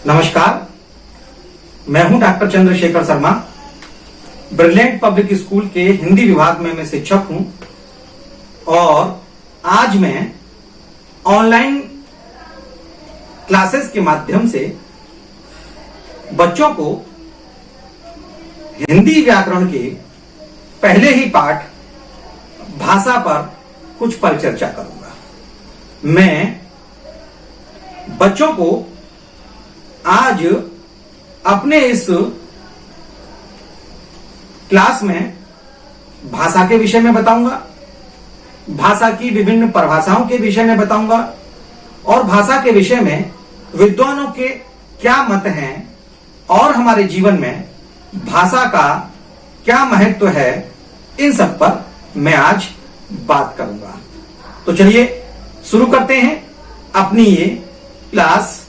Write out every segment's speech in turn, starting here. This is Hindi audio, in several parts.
नमस्कार, मैं हूं doctor Chandrashekhar Sharma. Brilliant public school के हिंदी विभाग में मैं शिक्षक हूं और आज मैं ऑनलाइन क्लासेस के माध्यम से बच्चों को हिंदी व्याकरण के पहले ही पाठ भाषा पर कुछ परिचर्चा करूंगा। मैं बच्चों को आज अपने इस क्लास में भाषा के विषय में बताऊंगा, भाषा की विभिन्न परिभाषाओं के विषय में बताऊंगा और भाषा के विषय में विद्वानों के क्या मत हैं और हमारे जीवन में भाषा का क्या महत्व है, इन सब पर मैं आज बात करूंगा। तो चलिए शुरू करते हैं अपनी ये क्लास।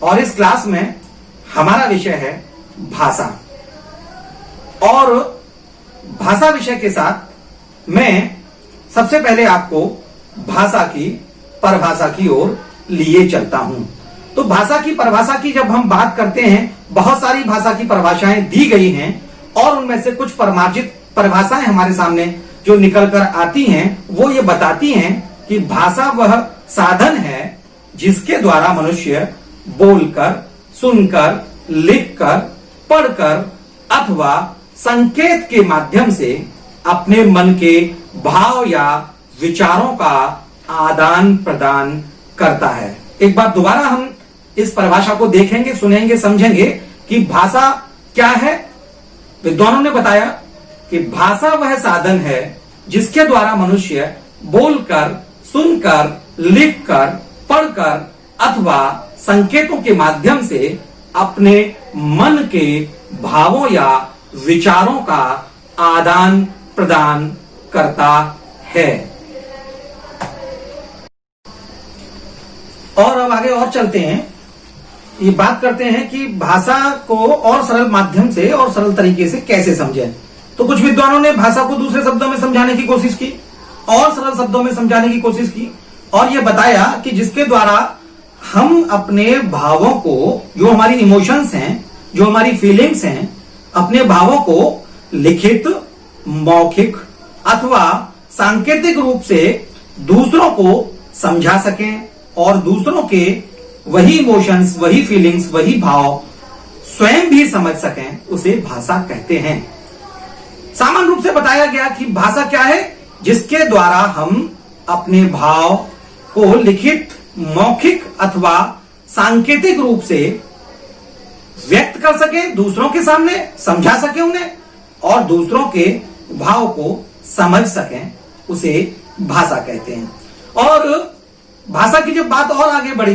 और इस क्लास में हमारा विषय है भाषा। और भाषा विषय के साथ मैं सबसे पहले आपको भाषा की परिभाषा की ओर लिए चलता हूं। तो भाषा की परिभाषा की जब हम बात करते हैं, बहुत सारी भाषा की परिभाषाएं दी गई हैं और उनमें से कुछ परिमार्जित परिभाषाएं हमारे सामने जो निकल कर आती हैं वो ये बताती हैं कि भाषा वह साधन है जिसके द्वारा मनुष्य बोलकर, सुनकर, लिखकर, पढ़कर अथवा संकेत के माध्यम से अपने मन के भाव या विचारों का आदान प्रदान करता है। एक बार दोबारा हम इस परिभाषा को देखेंगे, सुनेंगे, समझेंगे कि भाषा क्या है। विद्वानों ने बताया कि भाषा वह साधन है जिसके द्वारा मनुष्य बोलकर, सुनकर, लिखकर, पढ़कर अथवा संकेतों के माध्यम से अपने मन के भावों या विचारों का आदान प्रदान करता है। और अब आगे और चलते हैं, ये बात करते हैं कि भाषा को और सरल माध्यम से और सरल तरीके से कैसे समझें। तो कुछ विद्वानों ने भाषा को दूसरे शब्दों में समझाने की कोशिश की और सरल शब्दों में समझाने की कोशिश की और यह बताया कि जिसके द्वारा हम अपने भावों को, जो हमारी इमोशंस हैं, जो हमारी फीलिंग्स हैं, अपने भावों को लिखित, मौखिक अथवा सांकेतिक रूप से दूसरों को समझा सकें और दूसरों के वही इमोशंस, वही फीलिंग्स, वही भाव स्वयं भी समझ सकें, उसे भाषा कहते हैं। सामान्य रूप से बताया गया कि भाषा क्या है, जिसके द्वारा हम अपने भाव को लिखित, मौखिक अथवा सांकेतिक रूप से व्यक्त कर सके, दूसरों के सामने समझा सके उन्हें और दूसरों के भाव को समझ सकें, उसे भाषा कहते हैं। और भाषा की जब बात और आगे बढ़ी,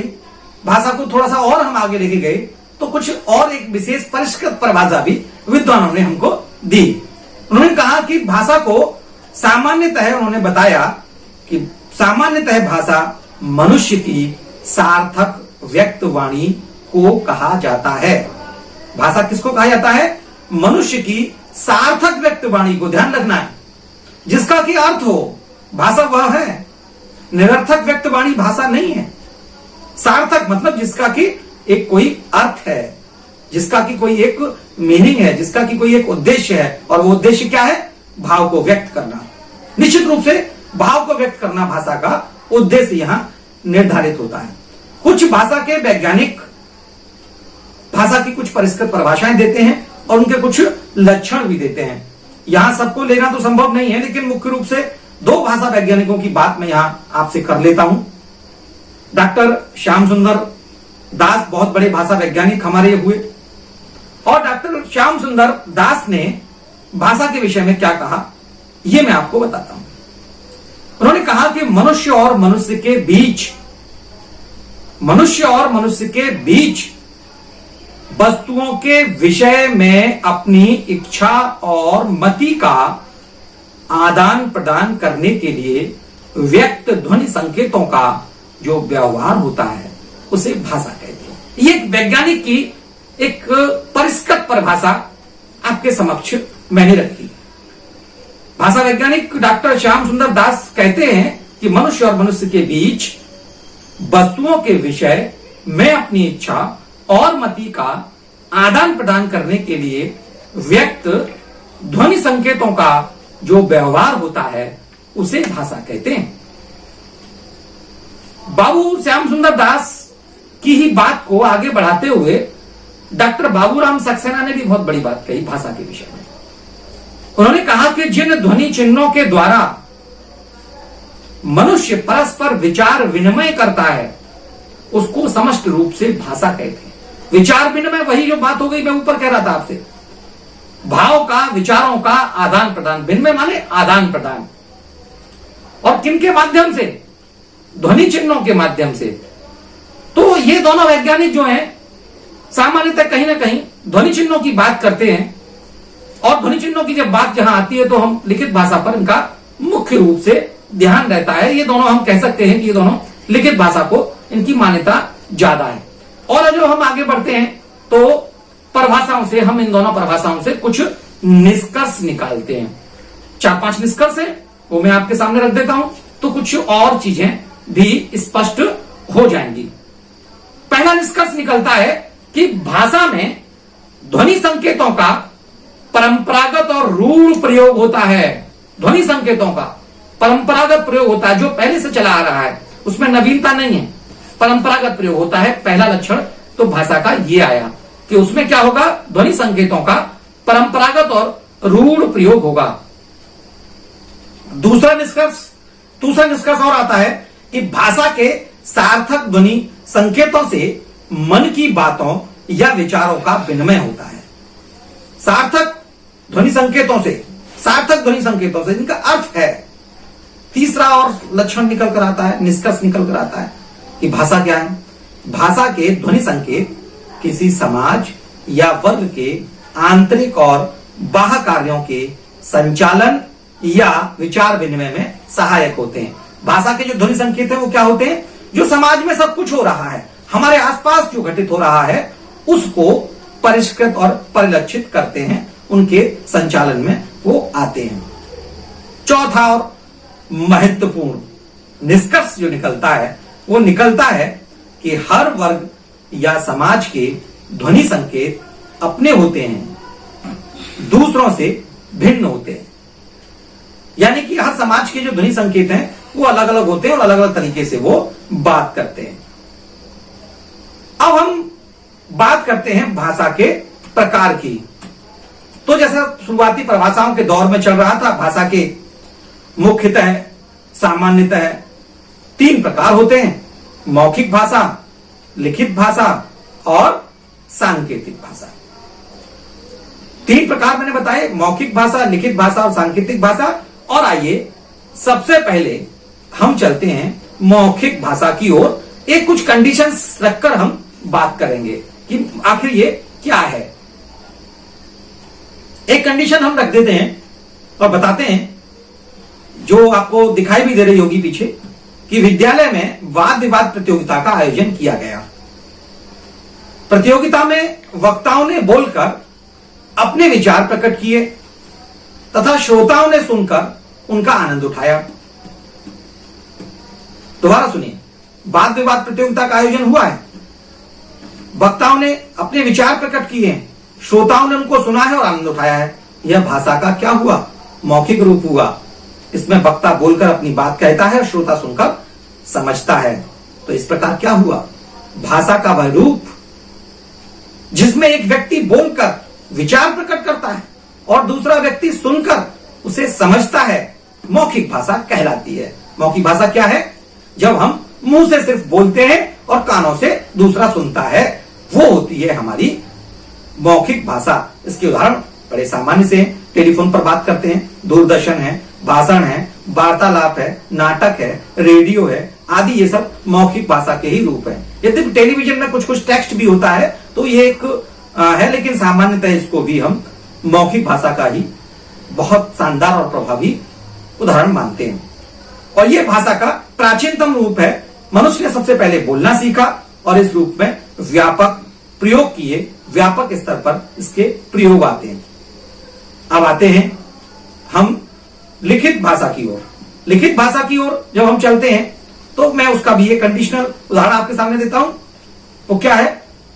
भाषा को थोड़ा सा और हम आगे लेके गए तो कुछ और एक विशेष परिष्कृत परिभाषा भी विद्वानों ने हमको दी। उन्होंने कहा कि भाषा को सामान्यतः, उन्होंने बताया कि सामान्यतः भाषा मनुष्य की सार्थक व्यक्त वाणी को कहा जाता है। भाषा किसको कहा जाता है? मनुष्य की सार्थक व्यक्त वाणी को। ध्यान रखना है, जिसका कि अर्थ हो, भाषा वह है। निरर्थक व्यक्त वाणी भाषा नहीं है। सार्थक मतलब जिसका कि एक कोई अर्थ है, जिसका कि कोई एक मीनिंग है, जिसका कि कोई एक उद्देश्य है। और वो उद्देश्य क्या है? भाव को व्यक्त करना। निश्चित रूप से भाव को व्यक्त करना भाषा का उद्देश्य यहां निर्धारित होता है। कुछ भाषा के वैज्ञानिक भाषा की कुछ परिष्कृत परिभाषाएं देते हैं और उनके कुछ लक्षण भी देते हैं। यहां सबको लेना तो संभव नहीं है, लेकिन मुख्य रूप से दो भाषा वैज्ञानिकों की बात मैं यहां आपसे कर लेता हूं। डॉक्टर श्याम सुंदर दास बहुत बड़े भाषा वैज्ञानिक हमारे हुए और डॉक्टर श्याम सुंदर दास ने भाषा के विषय में क्या कहा, यह मैं आपको बताता हूं। उन्होंने कहा कि मनुष्य और मनुष्य के बीच वस्तुओं के विषय में अपनी इच्छा और मति का आदान प्रदान करने के लिए व्यक्त ध्वनि संकेतों का जो व्यवहार होता है उसे भाषा कहते हैं। ये एक वैज्ञानिक की एक परिष्कृत परिभाषा आपके समक्ष मैंने रखी। भाषा वैज्ञानिक डॉक्टर श्याम सुंदर दास कहते हैं कि मनुष्य और मनुष्य के बीच वस्तुओं के विषय में अपनी इच्छा और मति का आदान प्रदान करने के लिए व्यक्त ध्वनि संकेतों का जो व्यवहार होता है उसे भाषा कहते हैं। बाबू श्याम सुंदर दास की ही बात को आगे बढ़ाते हुए डॉक्टर बाबूराम सक्सेना ने भी बहुत बड़ी बात कही भाषा के विषय में। उन्होंने कहा कि जिन ध्वनि चिन्हों के द्वारा मनुष्य परस्पर विचार विनिमय करता है उसको समष्ट रूप से भाषा कहते हैं। विचार विनिमय वही जो बात हो गई मैं ऊपर कह रहा था आपसे, भाव का, विचारों का आदान प्रदान। विनिमय माने आदान प्रदान, और किनके माध्यम से? ध्वनि चिन्हों के माध्यम से। तो ये दोनों वैज्ञानिक जो हैं सामान्यतः कहीं ना कहीं ध्वनि चिन्हों की बात करते हैं, और ध्वनि चिन्हों की जब बात जहां आती है तो हम लिखित भाषा पर इनका मुख्य रूप से ध्यान रहता है। ये दोनों हम कह सकते हैं कि ये दोनों लिखित भाषा को इनकी मान्यता ज्यादा है। और जो हम आगे बढ़ते हैं तो परिभाषाओं से हम इन दोनों परिभाषाओं से कुछ निष्कर्ष निकालते हैं। 4-5 निष्कर्ष है वो मैं आपके सामने रख देता हूं तो कुछ और चीजें भी स्पष्ट हो जाएंगी। पहला निष्कर्ष निकलता है कि भाषा में ध्वनि संकेतों का परंपरागत और रूढ़ प्रयोग होता है। ध्वनि संकेतों का परंपरागत प्रयोग होता है, जो पहले से चला आ रहा है, उसमें नवीनता नहीं है, परंपरागत प्रयोग होता है। पहला लक्षण तो भाषा का ये आया कि उसमें क्या होगा, ध्वनि संकेतों का परंपरागत और रूढ़ प्रयोग होगा। दूसरा निष्कर्ष और आता है कि भाषा के सार्थक ध्वनि संकेतों से मन की बातों या विचारों का विनिमय होता है। सार्थक ध्वनि संकेतों से इनका अर्थ है। तीसरा और लक्षण निकल कर आता है, निष्कर्ष निकल कर आता है कि भाषा क्या है। भाषा के ध्वनि संकेत किसी समाज या वर्ग के आंतरिक और बाह्य कार्यों के संचालन या विचार विनिमय में सहायक होते हैं। भाषा के जो ध्वनि संकेत है वो क्या होते हैं, जो समाज में सब कुछ हो रहा है, हमारे आसपास जो घटित हो रहा है उसको परिष्कृत और परिलक्षित करते हैं, उनके संचालन में वो आते हैं। चौथा और महत्वपूर्ण निष्कर्ष जो निकलता है वो निकलता है कि हर वर्ग या समाज के ध्वनि संकेत अपने होते हैं, दूसरों से भिन्न होते हैं। यानी कि हर समाज के जो ध्वनि संकेत हैं वो अलग अलग होते हैं और अलग अलग तरीके से वो बात करते हैं। अब हम बात करते हैं भाषा के प्रकार की। तो जैसा शुरुआती परिभाषाओं के दौर में चल रहा था, भाषा के मुख्यतः सामान्यतः 3 प्रकार होते हैं, मौखिक भाषा, लिखित भाषा और सांकेतिक भाषा। 3 प्रकार मैंने बताए, मौखिक भाषा, लिखित भाषा और सांकेतिक भाषा। और आइए सबसे पहले हम चलते हैं मौखिक भाषा की ओर। एक कुछ कंडीशंस रखकर हम बात करेंगे कि आखिर ये क्या है। एक कंडीशन हम रख देते हैं और बताते हैं, जो आपको दिखाई भी दे रही होगी पीछे, कि विद्यालय में वाद विवाद प्रतियोगिता का आयोजन किया गया। प्रतियोगिता में वक्ताओं ने बोलकर अपने विचार प्रकट किए तथा श्रोताओं ने सुनकर उनका आनंद उठाया। दोबारा सुनिए, वाद विवाद प्रतियोगिता का आयोजन हुआ है, वक्ताओं ने अपने विचार प्रकट किए हैं, श्रोताओं ने उनको सुना है और आनंद उठाया है। यह भाषा का क्या हुआ, मौखिक रूप हुआ। इसमें वक्ता बोलकर अपनी बात कहता है और श्रोता सुनकर समझता है। तो इस प्रकार क्या हुआ, भाषा का वह रूप जिसमें एक व्यक्ति बोलकर विचार प्रकट करता है और दूसरा व्यक्ति सुनकर उसे समझता है, मौखिक भाषा कहलाती है। मौखिक भाषा क्या है, जब हम मुंह से सिर्फ बोलते हैं और कानों से दूसरा सुनता है, वो होती है हमारी मौखिक भाषा। इसके उदाहरण बड़े सामान्य से हैं, टेलीफोन पर बात करते हैं, दूरदर्शन है, भाषण है, वार्तालाप है, नाटक है, रेडियो है आदि, ये सब मौखिक भाषा के ही रूप है। यदि टेलीविजन में कुछ कुछ टेक्स्ट भी होता है तो ये एक है, लेकिन सामान्यतः इसको भी हम मौखिक भाषा का ही बहुत शानदार और प्रभावी उदाहरण मानते हैं। और ये भाषा का प्राचीनतम रूप है। मनुष्य ने सबसे पहले बोलना सीखा और इस रूप में व्यापक प्रयोग किए, व्यापक स्तर पर इसके प्रयोग आते हैं। अब आते हैं हम लिखित भाषा की ओर। लिखित भाषा की ओर जब हम चलते हैं तो मैं उसका भी एक कंडीशनल उदाहरण आपके सामने देता हूं। वो क्या है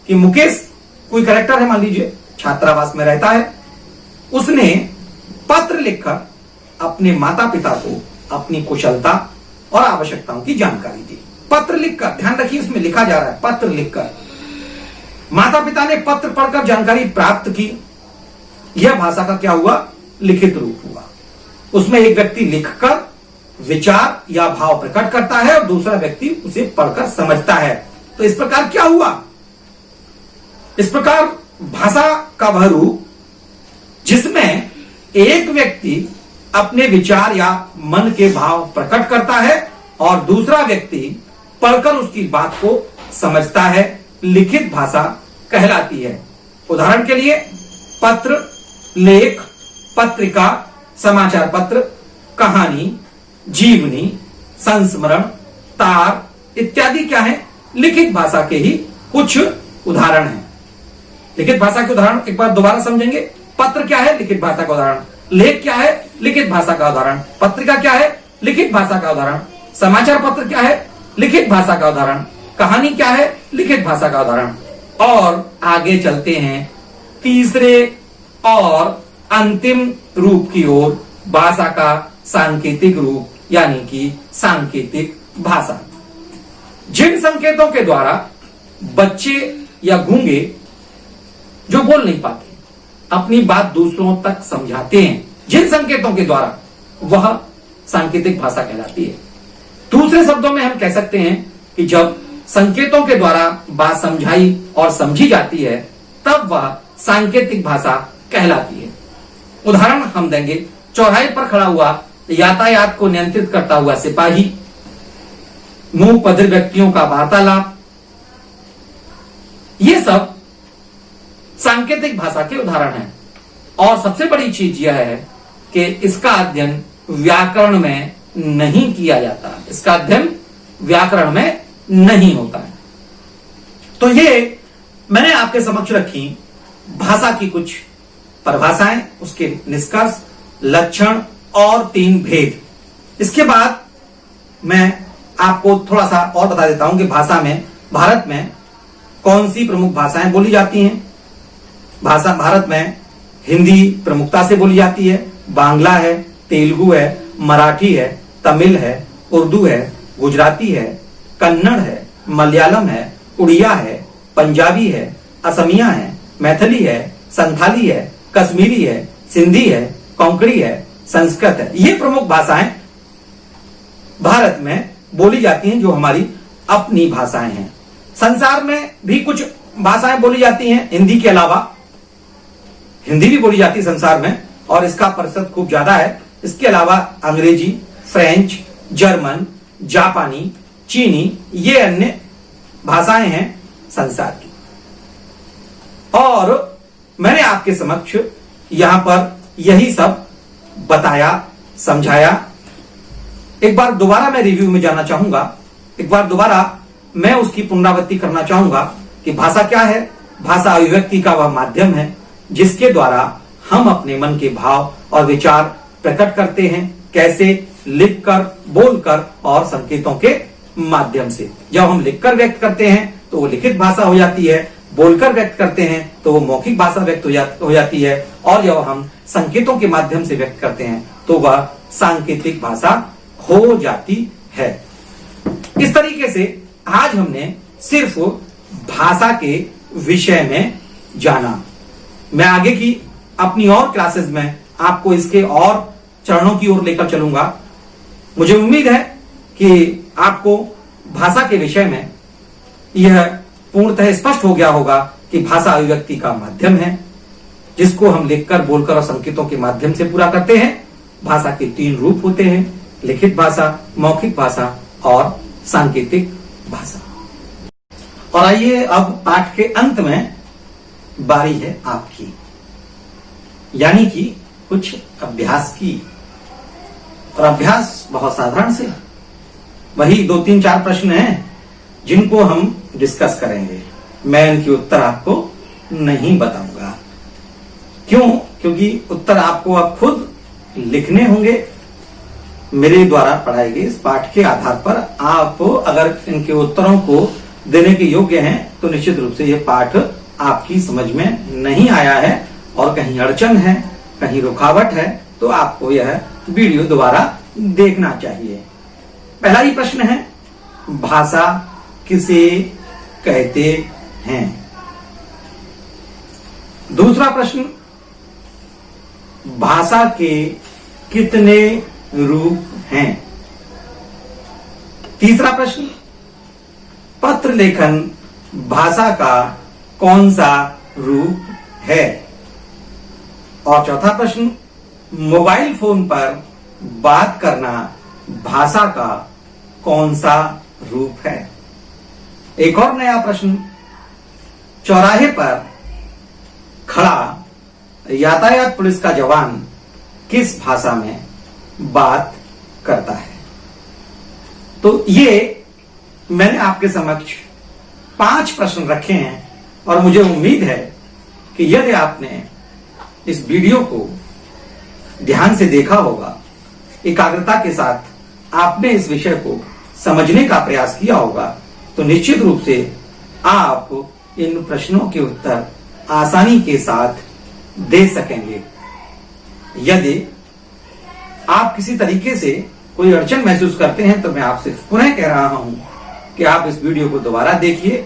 कि मुकेश कोई कैरेक्टर है, मान लीजिए छात्रावास में रहता है, उसने पत्र लिखकर अपने माता पिता को अपनी कुशलता और आवश्यकताओं की जानकारी दी। पत्र लिखकर, ध्यान रखिए इसमें लिखा जा रहा है पत्र लिखकर। माता पिता ने पत्र पढ़कर जानकारी प्राप्त की। यह भाषा का क्या हुआ? लिखित रूप हुआ। उसमें एक व्यक्ति लिखकर विचार या भाव प्रकट करता है और दूसरा व्यक्ति उसे पढ़कर समझता है। तो इस प्रकार क्या हुआ? इस प्रकार भाषा का वह रूप जिसमें एक व्यक्ति अपने विचार या मन के भाव प्रकट करता है और दूसरा व्यक्ति पढ़कर उसकी बात को समझता है, लिखित भाषा कहलाती है। उदाहरण के लिए पत्र, लेख, पत्रिका, समाचार पत्र, कहानी, जीवनी, संस्मरण, तार इत्यादि क्या है? लिखित भाषा के ही कुछ उदाहरण हैं। लिखित भाषा के उदाहरण एक बार दोबारा समझेंगे। पत्र क्या है? लिखित भाषा का उदाहरण। लेख क्या है? लिखित भाषा का उदाहरण। पत्रिका क्या है? लिखित भाषा का उदाहरण। समाचार पत्र क्या है? लिखित भाषा का उदाहरण। कहानी क्या है? लिखित भाषा का उदाहरण। और आगे चलते हैं तीसरे और अंतिम रूप की ओर, भाषा का सांकेतिक रूप यानी कि सांकेतिक भाषा। जिन संकेतों के द्वारा बच्चे या गूंगे जो बोल नहीं पाते अपनी बात दूसरों तक समझाते हैं, जिन संकेतों के द्वारा, वह सांकेतिक भाषा कहलाती है। दूसरे शब्दों में हम कह सकते हैं कि जब संकेतों के द्वारा बात समझाई और समझी जाती है तब वह सांकेतिक भाषा कहलाती है। उदाहरण हम देंगे, चौराहे पर खड़ा हुआ यातायात को नियंत्रित करता हुआ सिपाही, मुंह बधिर व्यक्तियों का वार्तालाप, ये सब सांकेतिक भाषा के उदाहरण हैं। और सबसे बड़ी चीज यह है कि इसका अध्ययन व्याकरण में नहीं किया जाता, इसका अध्ययन व्याकरण में नहीं होता है। तो ये मैंने आपके समक्ष रखी भाषा की कुछ परिभाषाएं, उसके निष्कर्ष, लक्षण और 3 भेद। इसके बाद मैं आपको थोड़ा सा और बता देता हूं कि भाषा में, भारत में कौन सी प्रमुख भाषाएं बोली जाती हैं। भाषा भारत में हिंदी प्रमुखता से बोली जाती है, बांग्ला है, तेलुगु है, मराठी है, तमिल है, उर्दू है, गुजराती है, कन्नड़ है, मलयालम है, उड़िया है, पंजाबी है, असमिया है, मैथिली है, संथाली है, कश्मीरी है, सिंधी है, कोंकणी है, संस्कृत है। ये प्रमुख भाषाएं भारत में बोली जाती हैं जो हमारी अपनी भाषाएं हैं। संसार में भी कुछ भाषाएं बोली जाती हैं हिंदी के अलावा। हिंदी भी बोली जाती है संसार में और इसका प्रतिशत खूब ज्यादा है। इसके अलावा अंग्रेजी, फ्रेंच, जर्मन, जापानी, चीनी, ये अन्य भाषाएं हैं संसार की। और मैंने आपके समक्ष यहां पर यही सब बताया, समझाया। एक बार दोबारा मैं रिव्यू में जाना चाहूंगा, एक बार दोबारा मैं उसकी पुनरावृत्ति करना चाहूंगा कि भाषा क्या है। भाषा अभिव्यक्ति का वह माध्यम है जिसके द्वारा हम अपने मन के भाव और विचार प्रकट करते हैं। कैसे? लिखकर, बोलकर और संकेतों के माध्यम से। जब हम लिखकर व्यक्त करते हैं तो वो लिखित भाषा हो जाती है, बोलकर व्यक्त करते हैं तो वो मौखिक भाषा व्यक्त हो जाती है, और जब हम संकेतों के माध्यम से व्यक्त करते हैं तो वह सांकेतिक भाषा हो जाती है। इस तरीके से आज हमने सिर्फ भाषा के विषय में जाना। मैं आगे की अपनी और क्लासेस में आपको इसके और चरणों की ओर लेकर चलूंगा। मुझे उम्मीद है कि आपको भाषा के विषय में यह पूर्णतः स्पष्ट हो गया होगा कि भाषा अभिव्यक्ति का माध्यम है जिसको हम लिखकर, बोलकर और संकेतों के माध्यम से पूरा करते हैं। भाषा के 3 रूप होते हैं, लिखित भाषा, मौखिक भाषा और सांकेतिक भाषा। और आइए अब पाठ के अंत में बारी है आपकी, यानी कि कुछ अभ्यास की। और अभ्यास बहुत साधारण से, वही 2-3-4 प्रश्न हैं जिनको हम डिस्कस करेंगे। मैं इनके उत्तर आपको नहीं बताऊंगा। क्यों? क्योंकि उत्तर आपको अब खुद लिखने होंगे। मेरे द्वारा पढ़ाए गए इस पाठ के आधार पर आप अगर इनके उत्तरों को देने के योग्य हैं, तो निश्चित रूप से यह पाठ आपकी समझ में नहीं आया है और कहीं अड़चन है, कहीं रुकावट है, तो आपको यह वीडियो दोबारा देखना चाहिए। पहला ही प्रश्न है, भाषा किसे कहते हैं? दूसरा प्रश्न, भाषा के कितने रूप हैं? तीसरा प्रश्न, पत्र लेखन भाषा का कौन सा रूप है? और चौथा प्रश्न, मोबाइल फोन पर बात करना भाषा का कौन सा रूप है? एक और नया प्रश्न, चौराहे पर खड़ा यातायात पुलिस का जवान किस भाषा में बात करता है? तो ये मैंने आपके समक्ष 5 प्रश्न रखे हैं और मुझे उम्मीद है कि यदि आपने इस वीडियो को ध्यान से देखा होगा, एकाग्रता के साथ आपने इस विषय को समझने का प्रयास किया होगा, तो निश्चित रूप से आप इन प्रश्नों के उत्तर आसानी के साथ दे सकेंगे। यदि आप किसी तरीके से कोई अड़चन महसूस करते हैं तो मैं आपसे पुनः कह रहा हूं कि आप इस वीडियो को दोबारा देखिए